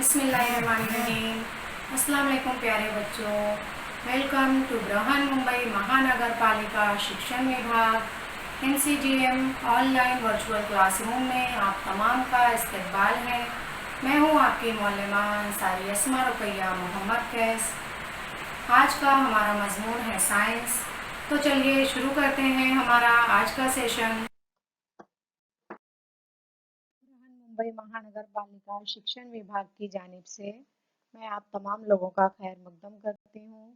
बिस्मिल्लाहिर्रहमानिर्रहीम। अस्सलाम वालेकुम प्यारे बच्चों, वेलकम टू बृहन मुंबई महानगर पालिका शिक्षण विभाग NCGM ऑनलाइन वर्चुअल क्लासरूम में आप तमाम का इस्तकबाल है। मैं हूँ आपकी मौलमा अंसारी अस्मा रुकैया मोहम्मद कैस। आज का हमारा मजमून है साइंस। तो चलिए शुरू करते हैं हमारा आज का सेशन। मुंबई महानगर पालिका शिक्षण विभाग की जानिब से मैं आप तमाम लोगों का खैर मकदम करती हूँ।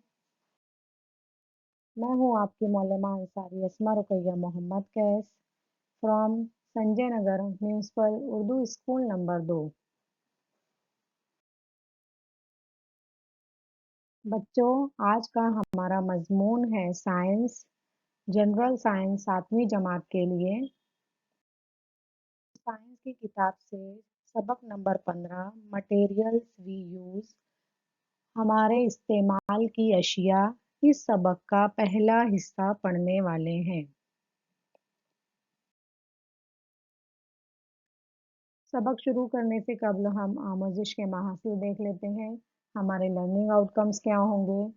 मैं हूँ आपकी मौलमा Ansari Asma Rukaiya Mohammad Qais from Sanjay Nagar municipal Urdu school number 2। बच्चों, आज का हमारा मजमून है साइंस, जनरल साइंस 7वीं जमात के लिए। साइंस की किताब से सबक नंबर 15 मटेरियल्स वी यूज, हमारे इस्तेमाल की अशिया, इस सबक का पहला हिस्सा पढ़ने वाले हैं। सबक शुरू करने से कबल हम आमोजिश के महासिल देख लेते हैं, हमारे लर्निंग आउटकम्स क्या होंगे।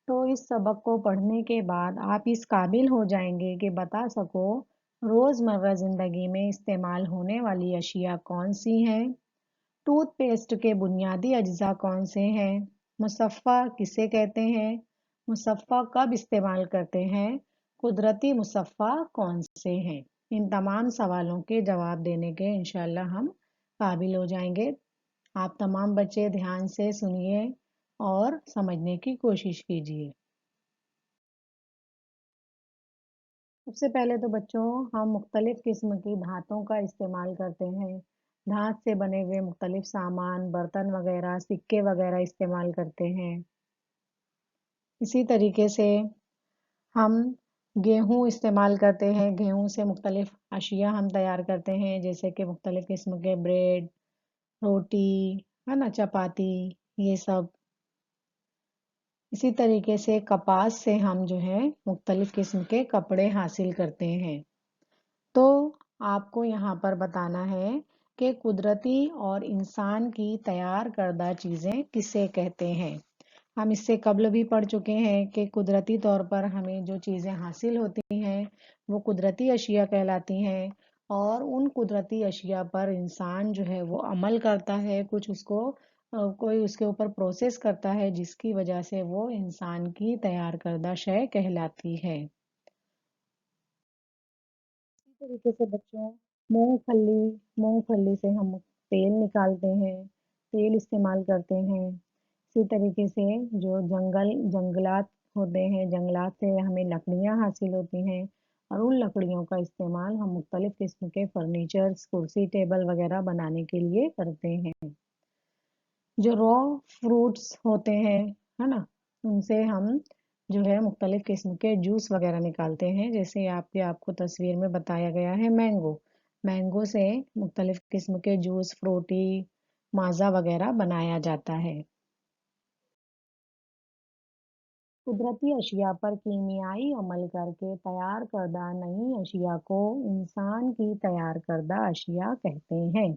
तो इस सबक को पढ़ने के बाद आप इस काबिल हो जाएंगे कि बता सको रोज़मर्रा ज़िंदगी में इस्तेमाल होने वाली अशिया कौन सी हैं, टूथपेस्ट के बुनियादी अज्जा कौन से हैं, मुसफ़्फ़ा किसे कहते हैं, मुसफ़्फ़ा कब इस्तेमाल करते हैं, कुदरती मुसफ़्फ़ा कौन से हैं। इन तमाम सवालों के जवाब देने के इंशाल्लाह हम काबिल हो जाएंगे। आप तमाम बच्चे ध्यान से सुनिए और समझने की कोशिश कीजिए। सबसे पहले तो बच्चों हम मुख्तलिफ़ किस्म की धातों का इस्तेमाल करते हैं। धात से बने हुए मुख्तलिफ़ सामान, बर्तन वगैरह, सिक्के वगैरह इस्तेमाल करते हैं। इसी तरीके से हम गेहूँ इस्तेमाल करते हैं। गेहूँ से मुख्तलिफ़ अशिया हम तैयार करते हैं, जैसे कि मुख्तलिफ़ किस्म के ब्रेड, रोटी, है ना, चपाती, ये सब। इसी तरीके से कपास से हम जो है मुख्तलिफ़ किस्म के कपड़े हासिल करते हैं। तो आपको यहाँ पर बताना है कि कुदरती और इंसान की तैयार करदा चीज़ें किसे कहते हैं। हम इससे कबल भी पढ़ चुके हैं कि कुदरती तौर पर हमें जो चीज़ें हासिल होती हैं वो कुदरती अशिया कहलाती हैं, और उन कुदरती अशिया पर इंसान जो है वो अमल करता है, कुछ उसको कोई उसके ऊपर प्रोसेस करता है, जिसकी वजह से वो इंसान की तैयार करदा शय कहलाती है। इसी तरीके से बच्चों मूंगफली से हम तेल निकालते हैं, तेल इस्तेमाल करते हैं। इसी तरीके से जो जंगलात होते हैं, जंगलात से हमें लकड़ियाँ हासिल होती हैं, और उन लकड़ियों का इस्तेमाल हम मुख्तलिफ़ किस्म के फर्नीचर्स, कुर्सी टेबल वगैरह बनाने के लिए करते हैं। जो रॉ फ्रूट्स होते हैं, है ना, उनसे हम जो है मुख्तलिफ़ किस्म के जूस वगैरह निकालते हैं, जैसे आपको तस्वीर में बताया गया है मैंगो। मैंगो से मुख्तलिफ़ किस्म के जूस, फ्रूटी, माज़ा वगैरह बनाया जाता है। कुदरती अशिया पर कीमियाई अमल करके तैयार करदा नई अशिया को इंसान की तैयार करदा अशिया कहते हैं।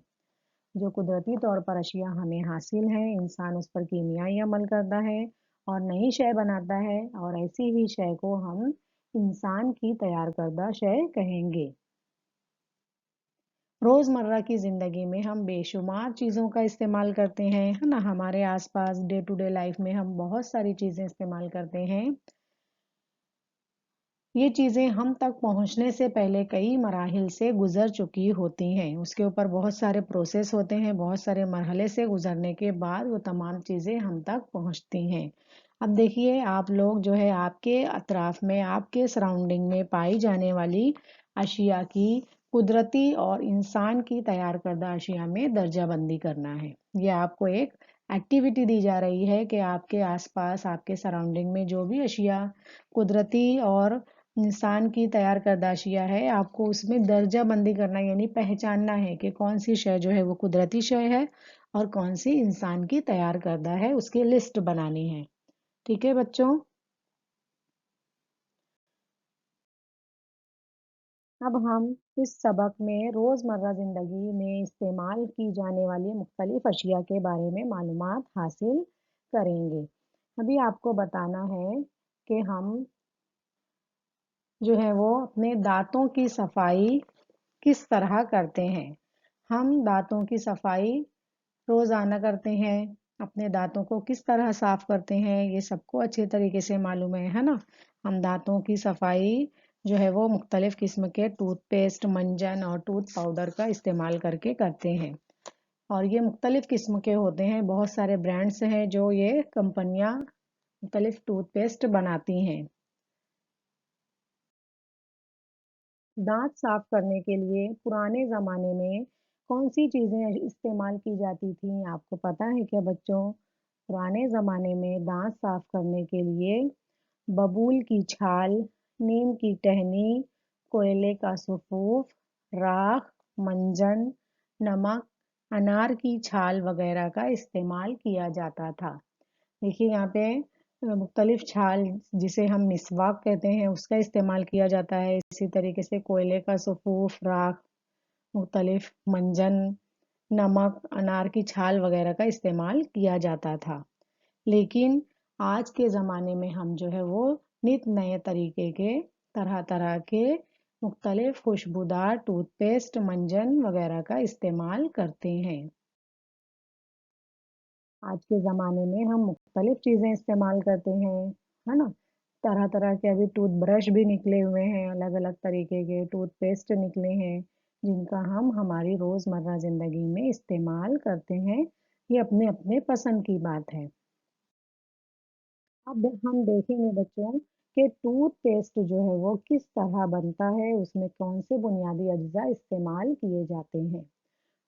जो कुदरती तौर पर अशिया हमें हासिल है, इंसान उस पर कीमियाई अमल करता है और नई शय बनाता है, और ऐसी ही शय को हम इंसान की तैयार करदा शय कहेंगे। रोज़मर्रा की ज़िंदगी में हम बेशुमार चीज़ों का इस्तेमाल करते हैं, है ना, हमारे आसपास डे टू डे लाइफ में हम बहुत सारी चीज़ें इस्तेमाल करते हैं। ये चीज़ें हम तक पहुँचने से पहले कई मराहिल से गुज़र चुकी होती हैं। उसके ऊपर बहुत सारे प्रोसेस होते हैं, बहुत सारे मरहले से गुज़रने के बाद वो तमाम चीज़ें हम तक पहुँचती हैं। अब देखिए, आप लोग जो है आपके अतराफ़ में, आपके सराउंडिंग में पाई जाने वाली अशिया की कुदरती और इंसान की तैयार करदा अशिया में दर्जा बंदी करना है। ये आपको एक एक्टिविटी दी जा रही है कि आपके आसपास, आपके सराउंडिंग में जो भी अशिया कुदरती और इंसान की तैयार करदा अशिया है, आपको उसमें दर्जा बंदी करना, यानी पहचानना है कि कौन सी शय जो है वो कुदरती शय है और कौन सी इंसान की तैयार करदा है, उसकी लिस्ट बनानी है। ठीक है बच्चों। अब हम इस सबक में रोज़मर्रा ज़िंदगी में इस्तेमाल की जाने वाली मुख्तलिफ़ अशिया के बारे में मालूमात हासिल करेंगे। अभी आपको बताना है कि हम जो है वो अपने दाँतों की सफ़ाई किस तरह करते हैं। हम दाँतों की सफ़ाई रोज़ाना करते हैं। अपने दाँतों को किस तरह साफ़ करते हैं, ये सबको अच्छे तरीके से मालूम है ना? हम दाँतों की सफ़ाई जो है वो मुख्तलिफ़ किस्म के टूथपेस्ट, मंजन और टूथ पाउडर का इस्तेमाल करके करते हैं। और ये मुख्तलिफ़ किस्म के होते हैं, बहुत सारे ब्रांड्स हैं जो ये कंपनियाँ मुख्तलिफ़ टूथपेस्ट बनाती हैं। दांत साफ करने के लिए पुराने ज़माने में कौन सी चीज़ें इस्तेमाल की जाती थी, आपको पता है क्या बच्चों? पुराने ज़माने में दांत साफ करने के लिए बबूल की छाल, नीम की टहनी, कोयले का सुफूफ, राख, मंजन, नमक, अनार की छाल वगैरह का इस्तेमाल किया जाता था। देखिए यहाँ पे मुख्तलिफ छाल जिसे हम मिसवाक कहते हैं उसका इस्तेमाल किया जाता है। इसी तरीके से कोयले का सुफूफ, राख, मुख्तलिफ मंजन, नमक, अनार की छाल वगैरह का इस्तेमाल किया जाता था। लेकिन आज के ज़माने में हम जो है वो नित नए तरीके के तरह तरह के मुख्तलिफ खुशबूदार टूथपेस्ट, मंजन वगैरह का इस्तेमाल करते हैं। आज के ज़माने में हम मुख्तलिफ चीज़ें इस्तेमाल करते हैं, है ना? तरह तरह के अभी टूथब्रश भी निकले हुए हैं, अलग अलग तरीके के टूथपेस्ट निकले हैं जिनका हम हमारी रोज़मर्रा ज़िंदगी में इस्तेमाल करते हैं। ये अपने अपने पसंद की बात है। अब हम देखेंगे बच्चों कि टूथपेस्ट जो है वो किस तरह बनता है, उसमें कौन से बुनियादी अज्जा इस्तेमाल किए जाते हैं।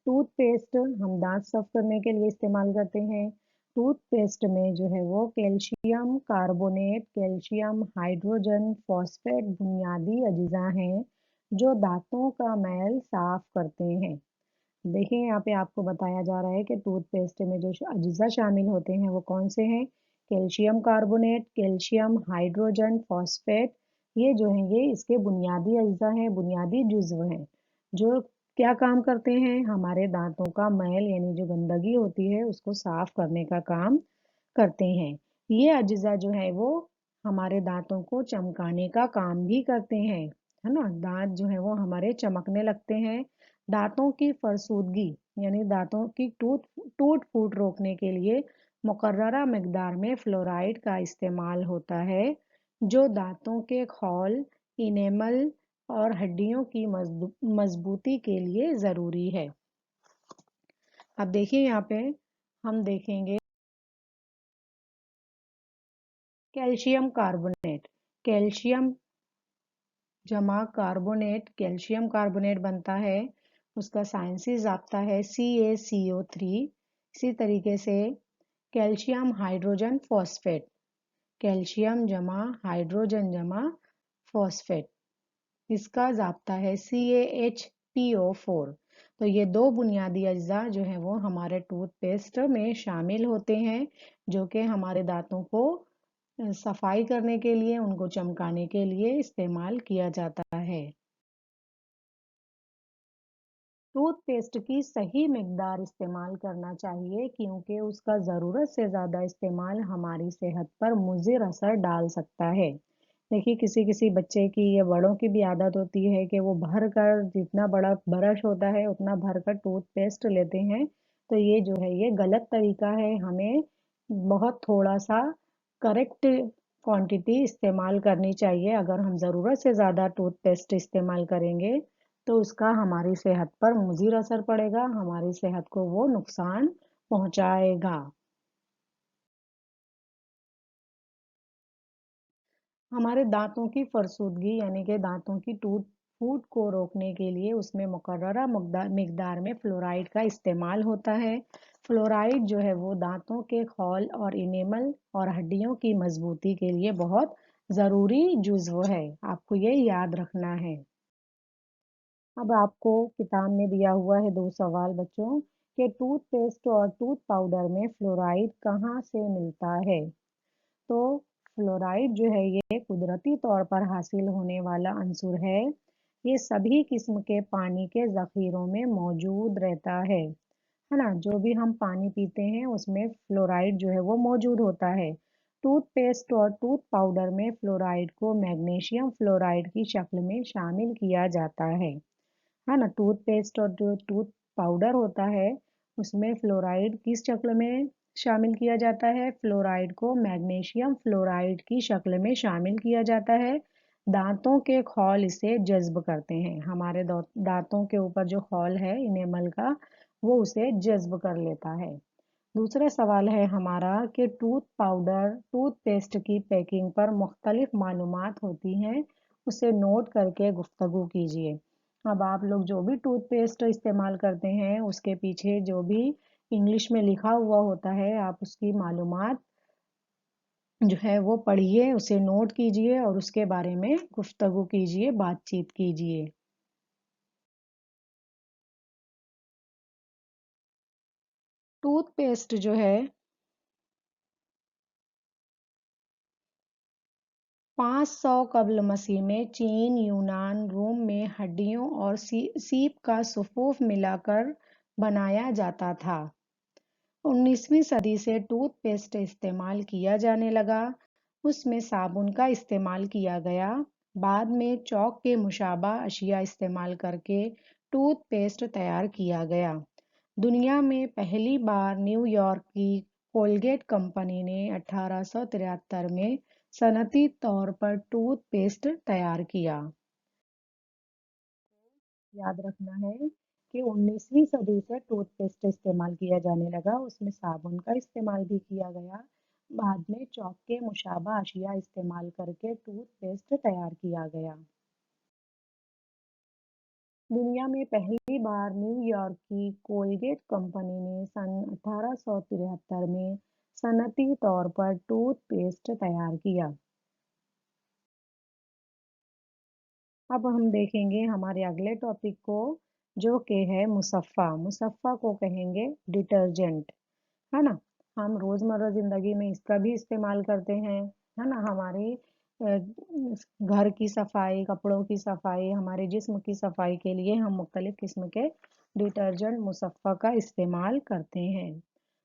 टूथपेस्ट हम दांत साफ करने के लिए इस्तेमाल करते हैं। टूथपेस्ट में जो है वो calcium carbonate, calcium hydrogen phosphate बुनियादी अज्जा हैं जो दांतों का मैल साफ करते हैं। देखिए यहाँ पे आपको बताया जा रहा है कि टूथपेस्ट में जो अज्जा शामिल होते हैं वो कौन से हैं। Calcium carbonate, calcium hydrogen phosphate, ये जो हैं ये इसके बुनियादी अज्जा हैं, बुनियादी जुज्व हैं जो क्या काम करते हैं, हमारे दांतों का मैल यानी जो गंदगी होती है उसको साफ करने का काम करते हैं। ये अज्जा जो है वो हमारे दांतों को चमकाने का काम भी करते हैं, है ना? दांत जो है वो हमारे चमकने लगते हैं। दांतों की फरसूदगी यानी दांतों की टूट फूट रोकने के लिए मुकर्ररा मिकदार में फ्लोराइड का इस्तेमाल होता है जो दांतों के खौल, इनेमल और हड्डियों की मजबूती के लिए ज़रूरी है। अब देखिए यहाँ पे हम देखेंगे कैल्शियम कार्बोनेट। कैल्शियम जमा कार्बोनेट, कैल्शियम कार्बोनेट बनता है, उसका साइंसी ज़ाब्ता है CaCO3। इसी तरीके से कैल्शियम हाइड्रोजन फॉस्फेट, कैल्शियम जमा हाइड्रोजन जमा फॉस्फेट, इसका ज़ाब्ता है CaHPO4। तो ये दो बुनियादी अज्जा जो हैं वो हमारे टूथपेस्ट में शामिल होते हैं जो कि हमारे दांतों को सफाई करने के लिए, उनको चमकाने के लिए इस्तेमाल किया जाता है। टूथपेस्ट की सही मिकदार इस्तेमाल करना चाहिए क्योंकि उसका ज़रूरत से ज़्यादा इस्तेमाल हमारी सेहत पर मुज़िर असर डाल सकता है। देखिए किसी किसी बच्चे की या बड़ों की भी आदत होती है कि वो भर कर जितना बड़ा ब्रश होता है उतना भर कर टूथपेस्ट लेते हैं। तो ये जो है ये गलत तरीका है। हमें बहुत थोड़ा सा करेक्ट क्वांटिटी इस्तेमाल करनी चाहिए। अगर हम ज़रूरत से ज़्यादा टूथपेस्ट इस्तेमाल करेंगे तो उसका हमारी सेहत पर मुज़िर असर पड़ेगा, हमारी सेहत को वो नुकसान पहुंचाएगा। हमारे दांतों की फरसूदगी यानी कि दांतों की टूट फूट को रोकने के लिए उसमें मुकर्ररा मिकदार में फ्लोराइड का इस्तेमाल होता है। फ्लोराइड जो है वो दांतों के खौल और इनेमल और हड्डियों की मजबूती के लिए बहुत ज़रूरी जुज़व है। आपको ये याद रखना है। अब आपको किताब में दिया हुआ है दो सवाल बच्चों कि टूथपेस्ट और टूथ पाउडर में फ्लोराइड कहाँ से मिलता है। तो फ्लोराइड जो है ये कुदरती तौर पर हासिल होने वाला अंसुर है। ये सभी किस्म के पानी के ज़ख़ीरों में मौजूद रहता है ना? जो भी हम पानी पीते हैं उसमें फ्लोराइड जो है वो मौजूद होता है। टूथपेस्ट और टूथ पाउडर में फ्लोराइड को मैग्नीशियम फ्लोराइड की शक्ल में शामिल किया जाता है ना? टूथपेस्ट और जो टूथ पाउडर होता है उसमें फ्लोराइड किस शक्ल में शामिल किया जाता है? फ्लोराइड को मैग्नीशियम फ्लोराइड की शक्ल में शामिल किया जाता है। दांतों के खौल इसे जज्ब करते हैं। हमारे दांतों के ऊपर जो खौल है इनेमल का वो उसे जज्ब कर लेता है। दूसरा सवाल है हमारा कि टूथ पाउडर टूथपेस्ट की पैकिंग पर मुख्तलिफ मालूमात होती हैं, उसे नोट करके गुफ्तगू कीजिए। अब आप लोग जो भी टूथपेस्ट इस्तेमाल करते हैं उसके पीछे जो भी इंग्लिश में लिखा हुआ होता है आप उसकी मालूमात जो है वो पढ़िए, उसे नोट कीजिए और उसके बारे में गुफ्तगू कीजिए, बातचीत कीजिए। टूथपेस्ट जो है 500 कब्ल मसीह में चीन, यूनान, रोम में हड्डियों और सीप का सुफूफ मिलाकर बनाया जाता था। 19वीं सदी से टूथपेस्ट इस्तेमाल किया जाने लगा, उसमें साबुन का इस्तेमाल किया गया। बाद में चौक के मुशाबा अशिया इस्तेमाल करके टूथपेस्ट तैयार किया गया। दुनिया में पहली बार न्यूयॉर्क की कोलगेट कंपनी ने 1873 में सनती तौर पर टूथपेस्ट तैयार किया। याद रखना है कि 19वीं सदी से टूथपेस्ट इस्तेमाल किया जाने लगा, उसमें साबुन का इस्तेमाल भी किया गया। बाद में चौक के मुशाबा अशिया इस्तेमाल करके टूथपेस्ट तैयार किया गया। दुनिया में पहली बार न्यूयॉर्क की कोलगेट कंपनी ने सन 1873 में सनती तौर पर टूथपेस्ट तैयार किया। अब हम देखेंगे हमारे अगले टॉपिक को जो कि है मुसफ़्फ़ा। मुसफ़्फ़ा को कहेंगे डिटर्जेंट, है ना? हम रोज़मर्रा ज़िंदगी में इसका भी इस्तेमाल करते हैं, है ना? हमारे घर की सफाई, कपड़ों की सफाई, हमारे जिस्म की सफाई के लिए हम मुख्तलिफ किस्म के डिटर्जेंट मुसफ़्फ़ा का इस्तेमाल करते हैं।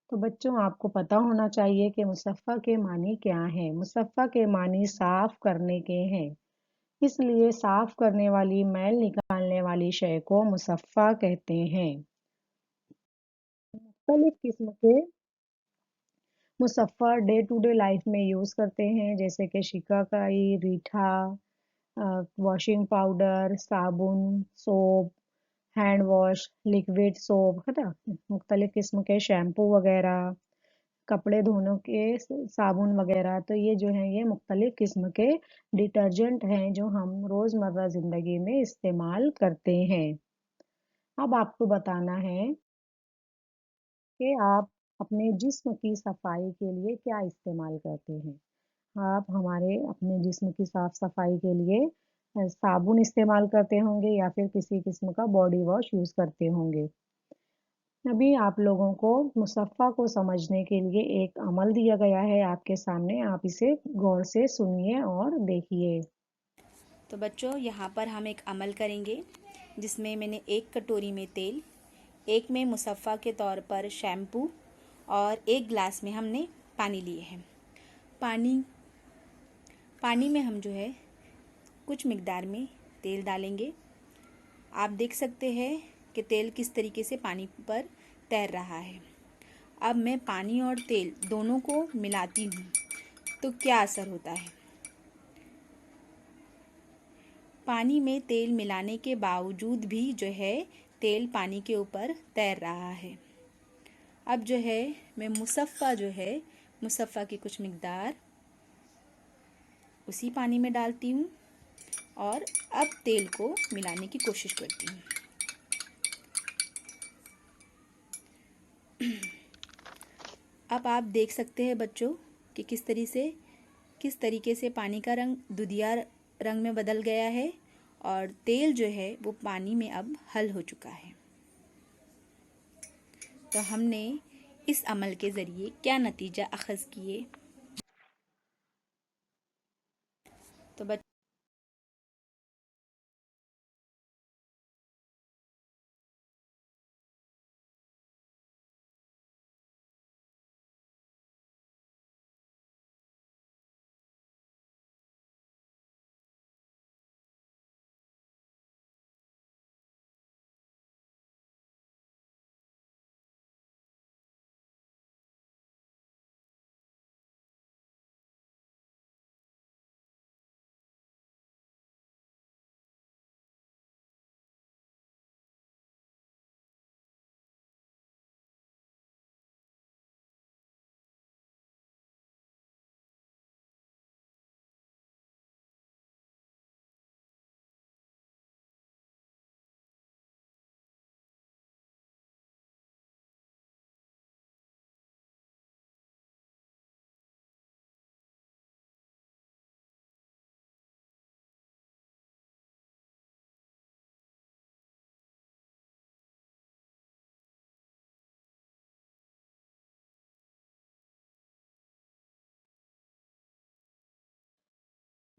तो बच्चों आपको पता होना चाहिए कि मुसफ़्फ़ा के मानी क्या हैं? मुसफ़्फ़ा के मानी साफ करने के हैं। इसलिए साफ करने वाली मैल निकालने वाली शय को मुसफ़्फ़ा कहते हैं। मुख्तलिफ किस्म के मुसफ़्फ़ा डे टू डे लाइफ में यूज़ करते हैं जैसे कि शिकाकाई, रीठा, वॉशिंग पाउडर, साबुन, soap, hand wash, liquid soap, है ना? मुख्तलिफ किस्म के शैम्पू वगैरह, कपड़े धोने के साबुन वगैरह, तो ये जो है ये मुख्तलिफ किस्म के डिटर्जेंट हैं जो हम रोज़मर्रा ज़िंदगी में इस्तेमाल करते हैं। अब आपको बताना है कि आप अपने जिस्म की सफाई के लिए क्या इस्तेमाल करते हैं। आप हमारे अपने जिस्म की साफ सफाई के लिए साबुन इस्तेमाल करते होंगे या फिर किसी किस्म का बॉडी वॉश यूज़ करते होंगे। अभी आप लोगों को मुसफ़्फ़ा को समझने के लिए एक अमल दिया गया है आपके सामने, आप इसे गौर से सुनिए और देखिए। तो बच्चों यहाँ पर हम एक अमल करेंगे जिसमें मैंने एक कटोरी में तेल, एक में मुसफ़्फ़ा के तौर पर शैम्पू और एक गिलास में हमने पानी लिए हैं। पानी पानी में हम जो है कुछ मिक़दार में तेल डालेंगे। आप देख सकते हैं कि तेल किस तरीके से पानी पर तैर रहा है। अब मैं पानी और तेल दोनों को मिलाती हूँ तो क्या असर होता है। पानी में तेल मिलाने के बावजूद भी जो है तेल पानी के ऊपर तैर रहा है। अब जो है मैं मुसफ़्फ़ा जो है मुसफ़्फ़ा की कुछ मिक़दार उसी पानी में डालती हूँ और अब तेल को मिलाने की कोशिश करती हूँ। अब आप देख सकते हैं बच्चों कि किस तरीके से पानी का रंग दुधिया रंग में बदल गया है और तेल जो है वो पानी में अब हल हो चुका है। तो हमने इस अमल के ज़रिए क्या नतीजा अख़ज़ किए। तो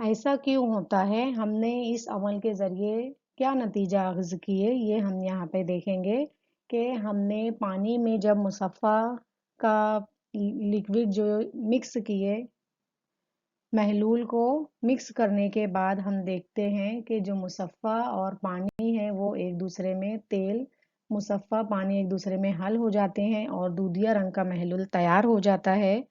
ऐसा क्यों होता है? हमने इस अमल के ज़रिए क्या नतीजा अख़ज़ किए, ये हम यहाँ पे देखेंगे कि हमने पानी में जब मुसफ़्फ़ा का लिक्विड जो मिक्स किए, महलूल को मिक्स करने के बाद हम देखते हैं कि जो मुसफ़्फ़ा और पानी है वो एक दूसरे में तेल मुसफ़्फ़ा पानी एक दूसरे में हल हो जाते हैं और दूधिया रंग का महलूल तैयार हो जाता है।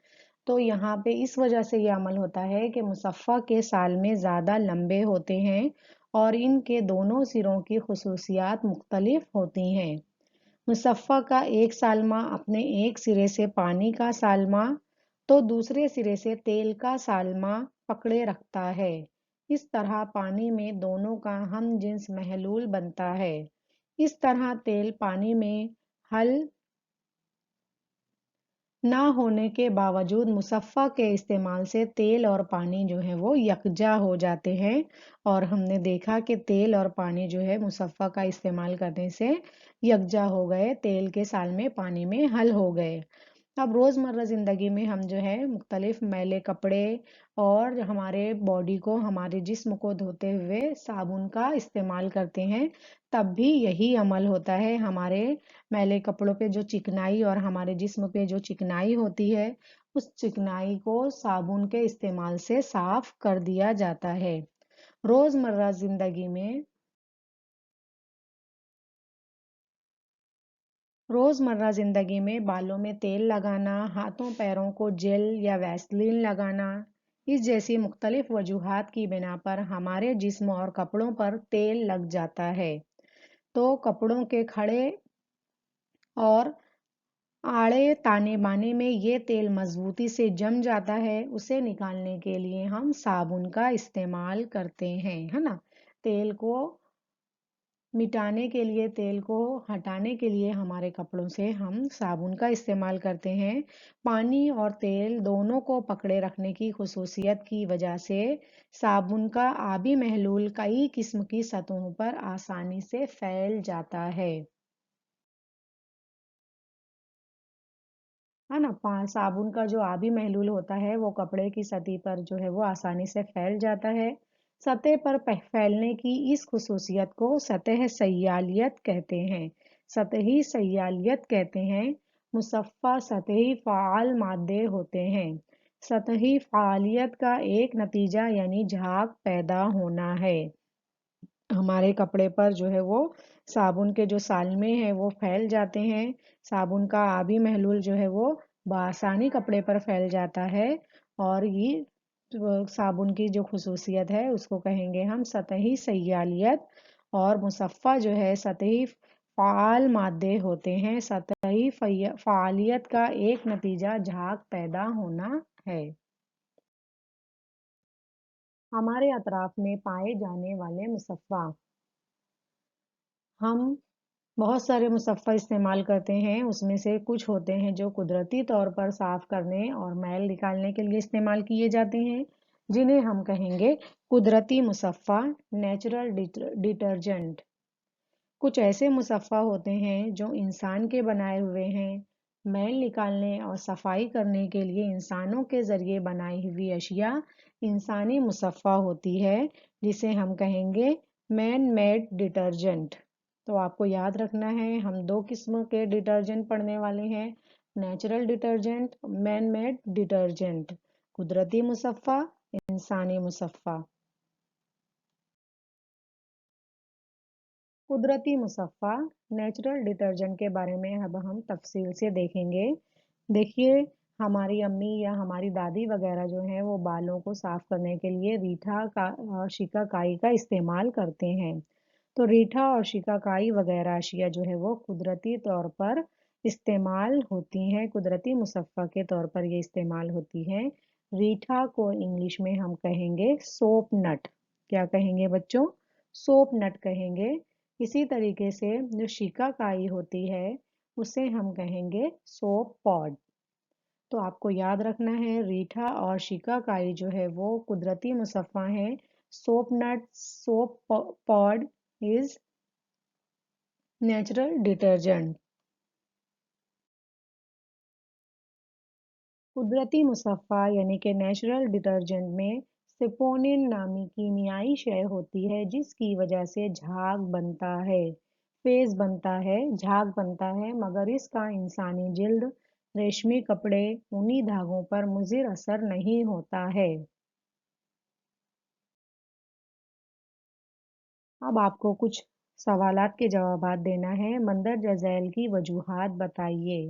तो यहाँ पे इस वजह से ये अमल होता है कि मुसफ़्फ़ा के साल में ज़्यादा लंबे होते हैं और इनके दोनों सिरों की खसूसियात मुख्तलिफ होती हैं। मुसफ़्फ़ा का एक सालमा अपने एक सिरे से पानी का सालमा तो दूसरे सिरे से तेल का सालमा पकड़े रखता है। इस तरह पानी में दोनों का हम जिन्स महलूल बनता है। इस तरह तेल पानी में हल ना होने के बावजूद मुसफ़्फ़ा के इस्तेमाल से तेल और पानी जो है वो यकजा हो जाते हैं और हमने देखा कि तेल और पानी जो है मुसफ़्फ़ा का इस्तेमाल करने से यकजा हो गए, तेल के साल में पानी में हल हो गए। अब रोज़मर्रा ज़िंदगी में हम जो है मुख्तलिफ मैले कपड़े और हमारे बॉडी को हमारे जिस्म को धोते हुए साबुन का इस्तेमाल करते हैं, तब भी यही अमल होता है। हमारे मैले कपड़ों पे जो चिकनाई और हमारे जिस्म पे जो चिकनाई होती है, उस चिकनाई को साबुन के इस्तेमाल से साफ कर दिया जाता है। रोज़मर्रा ज़िंदगी में रोज़मर्रा ज़िंदगी में बालों में तेल लगाना, हाथों पैरों को जेल या वैसलीन लगाना, इस जैसी मुख्तलिफ वजूहात की बिना पर हमारे जिस्म और कपड़ों पर तेल लग जाता है। तो कपड़ों के खड़े और आड़े ताने बाने में ये तेल मजबूती से जम जाता है, उसे निकालने के लिए हम साबुन का इस्तेमाल करते हैं, है ना? तेल को मिटाने के लिए तेल को हटाने के लिए हमारे कपड़ों से हम साबुन का इस्तेमाल करते हैं। पानी और तेल दोनों को पकड़े रखने की खुसूसियत की वजह से साबुन का आबी महलूल कई किस्म की सतहों पर आसानी से फैल जाता है। है ना? साबुन का जो आबी महलूल होता है वो कपड़े की सतह पर जो है वो आसानी से फैल जाता है। सतह पर फैलने की इस खुसूसियत को सतह सयालियत कहते हैं। सतही सयालियत कहते हैं। मुसफ़्फ़ा सतही फ़ाल मादे होते हैं। सतही फ़ालियत का एक नतीजा यानी झाग पैदा होना है। हमारे कपड़े पर जो है वो साबुन के जो सालमे हैं वो फैल जाते हैं। साबुन का आबी महलूल जो है वो बआसानी कपड़े पर फैल जाता है और ये साबुन की जो खसूसियत है उसको कहेंगे हम सतही सयालियत और मुसफ़्फ़ा जो है सतही फ़ाल मादे होते हैं। सतही फ़ालियत का एक नतीजा झाग पैदा होना है। हमारे अतराफ में पाए जाने वाले मुसफ़्फ़ा हम बहुत सारे मुसफ़्फ़ा इस्तेमाल करते हैं, उसमें से कुछ होते हैं जो कुदरती तौर पर साफ़ करने और मैल निकालने के लिए इस्तेमाल किए जाते हैं, जिन्हें हम कहेंगे कुदरती मुसफ़्फ़ा, नेचुरल डिटर्जेंट। कुछ ऐसे मुसफ़्फ़ा होते हैं जो इंसान के बनाए हुए हैं, मैल निकालने और सफाई करने के लिए इंसानों के ज़रिए बनाई हुई अशिया इंसानी मुसफ़्फ़ा होती है, जिसे हम कहेंगे मैन मेड डिटर्जेंट। तो आपको याद रखना है, हम दो किस्म के डिटर्जेंट पढ़ने वाले हैं, natural detergent, man made detergent, कुदरती मुसफ़्फ़ा, इंसानी मुसफ़्फ़ा। कुदरती मुसफ़्फ़ा नेचुरल डिटर्जेंट के बारे में अब हम तफसील से देखेंगे। देखिए, हमारी अम्मी या हमारी दादी वगैरह जो हैं वो बालों को साफ़ करने के लिए रीठा का शिकाकाई का इस्तेमाल करते हैं। तो रीठा और शिकाकाई वगैरह अशिया जो है वो कुदरती तौर पर इस्तेमाल होती हैं, कुदरती मुसफ़्फ़ा के तौर पर ये इस्तेमाल होती हैं। रीठा को इंग्लिश में हम कहेंगे सोप नट। क्या कहेंगे बच्चों? सोप नट कहेंगे। इसी तरीके से जो शिकाकाई होती है उसे हम कहेंगे सोप पॉड। तो आपको याद रखना है रीठा और शिकाकाई जो है वो कुदरती मुसफ़्फ़ा हैं। Soap nut soap pod is natural detergent. कुदरती मुसफ़्फ़ा यानी कि नेचुरल डिटर्जेंट में सेपोनिन नामी कीमियाई शय होती है जिसकी वजह से झाग बनता है, फेज बनता है, झाग बनता है, मगर इसका इंसानी जिल्द, रेशमी कपड़े, ऊनी धागों पर मुज़िर असर नहीं होता है। अब आपको कुछ सवालात के जवाबात देना है। मंदरजा झैल की वजूहात बताइए।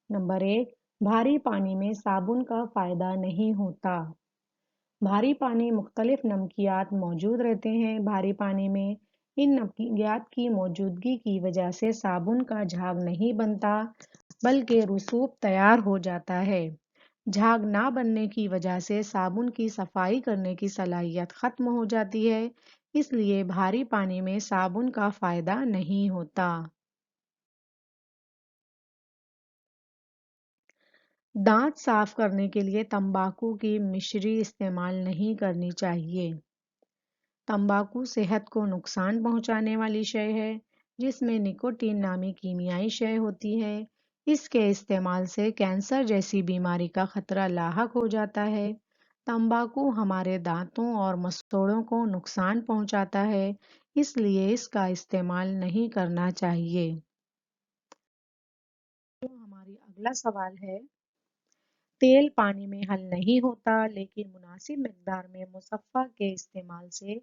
नंबर 1, भारी पानी में साबुन का फ़ायदा नहीं होता। भारी पानी मुख्तलिफ नमकियात मौजूद रहते हैं। भारी पानी में इन नमकियात की मौजूदगी की वजह से साबुन का झाग नहीं बनता, बल्कि रसूख तैयार हो जाता है। झाग ना बनने की वजह से साबुन की सफाई करने की सलाहियत खत्म हो जाती है, इसलिए भारी पानी में साबुन का फ़ायदा नहीं होता। दांत साफ करने के लिए तंबाकू की मिश्री इस्तेमाल नहीं करनी चाहिए। तंबाकू सेहत को नुकसान पहुंचाने वाली शय है, जिसमें निकोटीन नामी कीमियाई शय होती है। इसके इस्तेमाल से कैंसर जैसी बीमारी का खतरा लाहक हो जाता है। तंबाकू हमारे दांतों और मसूड़ों को नुकसान पहुंचाता है, इसलिए इसका इस्तेमाल नहीं करना चाहिए। तो हमारी अगला सवाल है, तेल पानी में हल नहीं होता, लेकिन मुनासिब मिकदार में मुसफ़्फ़ा के इस्तेमाल से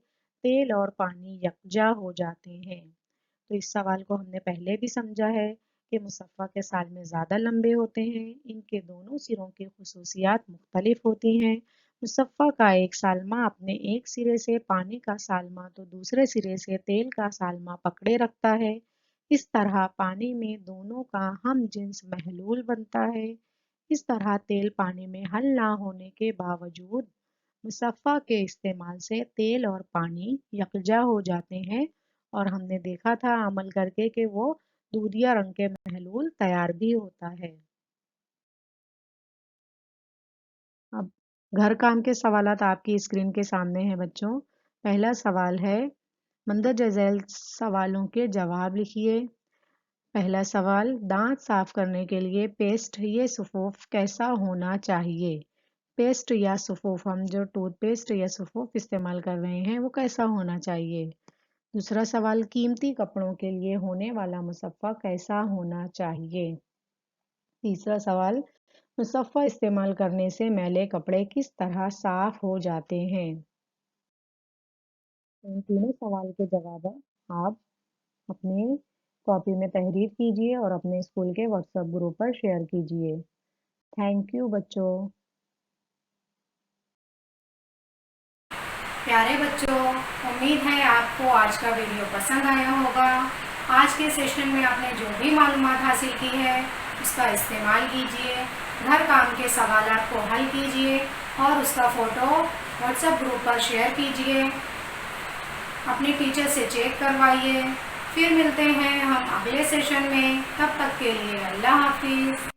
तेल और पानी यकजा हो जाते हैं। तो इस सवाल को हमने पहले भी समझा है कि मुसफ़्फ़ा के साल में ज़्यादा लंबे होते हैं। इनके दोनों सिरों की खुसूसियात मुख्तलिफ होती हैं। मुसफ़्फ़ा का एक सालमा अपने एक सिरे से पानी का सालमा तो दूसरे सिरे से तेल का सालमा पकड़े रखता है। इस तरह पानी में दोनों का हम जिन्स महलूल बनता है। इस तरह तेल पानी में हल ना होने के बावजूद मुसफ़्फ़ा के इस्तेमाल से तेल और पानी यकजा हो जाते हैं, और हमने देखा था अमल करके कि वो दूधिया रंग के महलूल तैयार भी होता है। अब घर काम के सवालात आपकी स्क्रीन के सामने हैं बच्चों। पहला सवाल है, मंदरजा झैल सवालों के जवाब लिखिए। पहला सवाल, दांत साफ करने के लिए पेस्ट या सफ़ूफ कैसा होना चाहिए? पेस्ट या सफ़ूफ, हम जो टूथपेस्ट या सफ़ूफ इस्तेमाल कर रहे हैं वो कैसा होना चाहिए? दूसरा सवाल, कीमती कपड़ों के लिए होने वाला मुसफ़्फ़ा कैसा होना चाहिए? तीसरा सवाल, मुसफ़्फ़ा इस्तेमाल करने से मैले कपड़े किस तरह साफ हो जाते हैं? इन तीनों सवाल के जवाब आप अपने कॉपी में तहरीर कीजिए और अपने स्कूल के व्हाट्सएप ग्रुप पर शेयर कीजिए। थैंक यू बच्चों। प्यारे बच्चों, उम्मीद है आपको आज का वीडियो पसंद आया होगा। आज के सेशन में आपने जो भी मालूमात हासिल की है उसका इस्तेमाल कीजिए, घर काम के सवालात को हल कीजिए और उसका फ़ोटो व्हाट्सएप ग्रुप पर शेयर कीजिए। अपने टीचर से चेक करवाइए। फिर मिलते हैं हम अगले सेशन में, तब तक के लिए अल्लाह हाफिज़।